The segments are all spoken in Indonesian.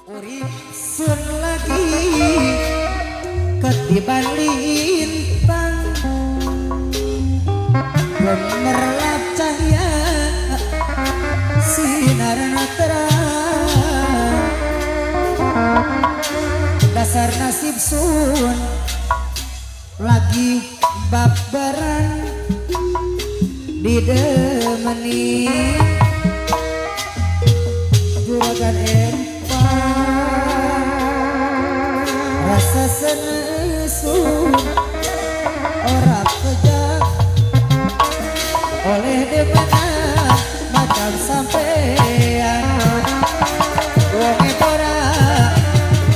Urip sun lagi ketiban lintang gemerlap cahaya sinarna terang dasar nasib sun lagi babaran didemeni juragan rasa senesun ora kejak oleh demana macam sampean wonge ora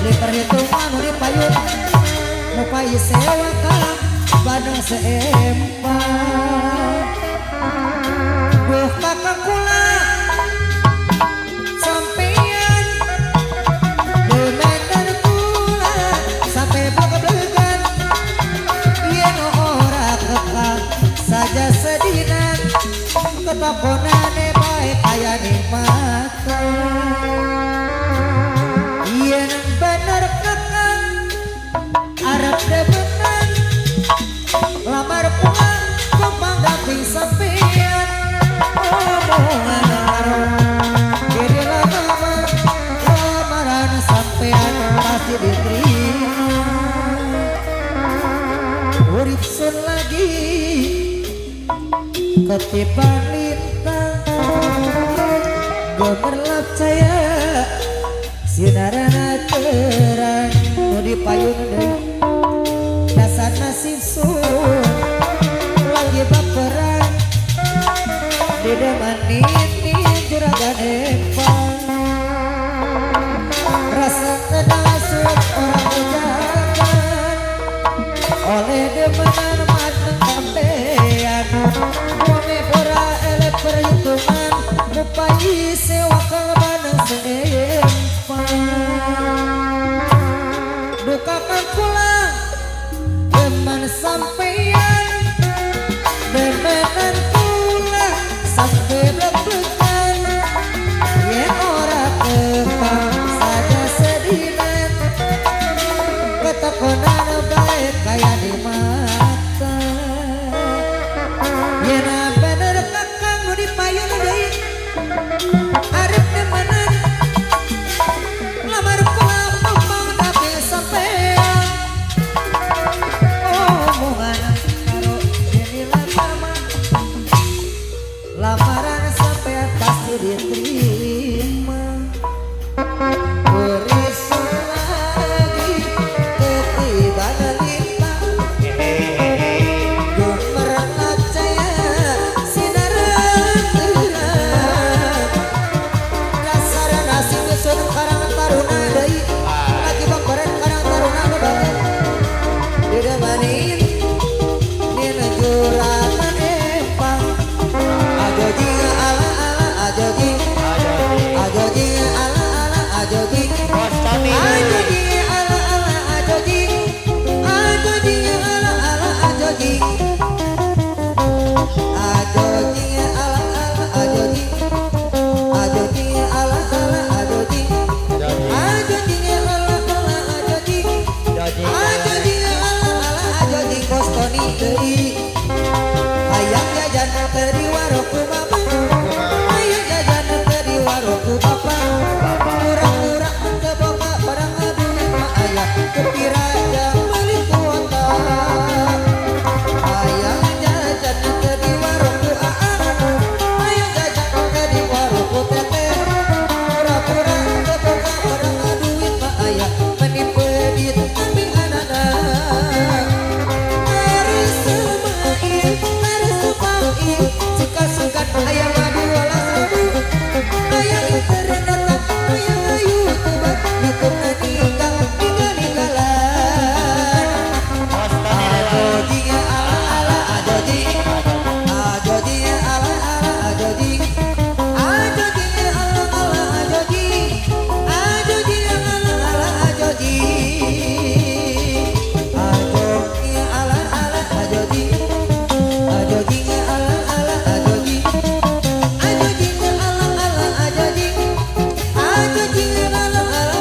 di perhitungan di payun mupai sewa ka badang seempat duh kakak kula saja sedinan ketaponane baik kaya nikmatan yen bener kakang arep debenan lamar pulang kumpang damping sampean omongan kiri lamaran sampean pasti diterima urip sun lagi ketiban lintang gemerlap cahaya sinarana terang nu dipayun deui dasar nasib sun lagi baperan didemani juragan empang rasa kenasun orang ujakan oleh demenan mateng sampean perhitungan mupai sewa kalbanang seempang dukakan pulang demen sampean demenan pulang sampai blek-blekan yen ora kepang saja sedinan ketakonan baik kaya di mata yen dipayun deui arep demenan lamar pulang mumpang dapil sampean omongan karo jadi lamaran sampean pasti diterima berisun lagi ketiban lintang gemerlap cahaya karangan taruna deui lagi baperan karang taruna bebanget didemanin nina juragan empang ajoji ala ala ajoji ajoji ala ala ajoji ajoji ala ala ajoji ajoji ala ala ajoji ajoji ala ala ajoji ajoji ala ala ajoji ajoji kostoni deui hayang jajan teu di warungku mama hayang jajan teu di warungku papa kurang-kurang teu boga barang aduh mah aya kepira jang meuli kuota hayang jajan teu di warungku aa hayang jajan teu di warungku teteh pura-pura teu boga barang aduh mah aya menipu duit ambil anak-anak suka-suka ayam madu walas rabu ayam internet datang ayam YouTube YouTube meninggal tinggal-tinggalan ajoji ala ala ajoji ajoji ala ala ajoji ajoji ala ala ajoji ajoji ala ala ajoji ajoji ala ala ajoji ajoji ala ala ajoji ajoji ala ala ajoji ajoji ala ala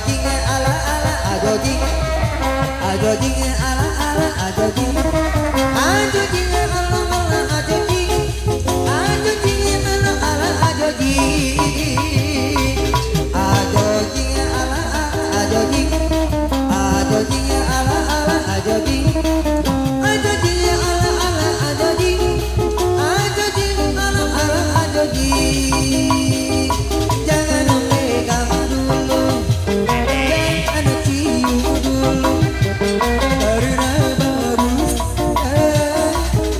jing ala ala ajo jing ala ala ajo jing ala ala ajo jing ala ala ajo jing ala ala ajo jing ala ala ajo jing ala ala ajo jing ala ala ajo jing jangan pegang dulu jangan cium dulu karena baru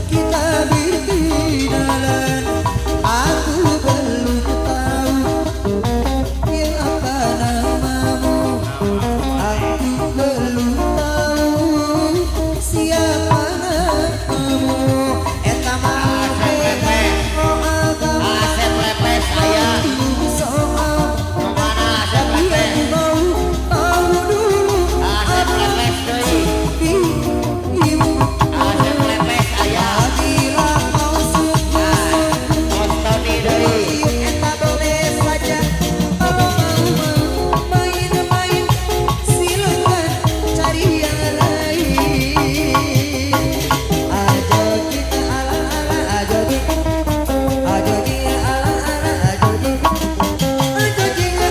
kita berkenalan aku belum tahu ya apa namamu aku belum tahu siapa namamu eta mah pegang agama Asep lepes saya. soal Kemana Asep tapi lepes? aku mau tahu dulu Asep lepes deui. ibu Asep lepes saya. bila mau suka Postoni deui. eta boleh saja kalau mau main-main silakan cari yang lain ajo kita ala ala ajo kita ala ala ajo kita ala ala ajo kita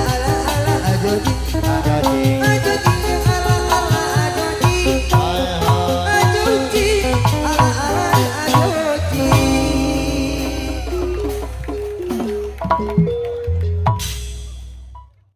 ala ala ajo kita ala ala ajo kita ala ala ajo kita Thank you.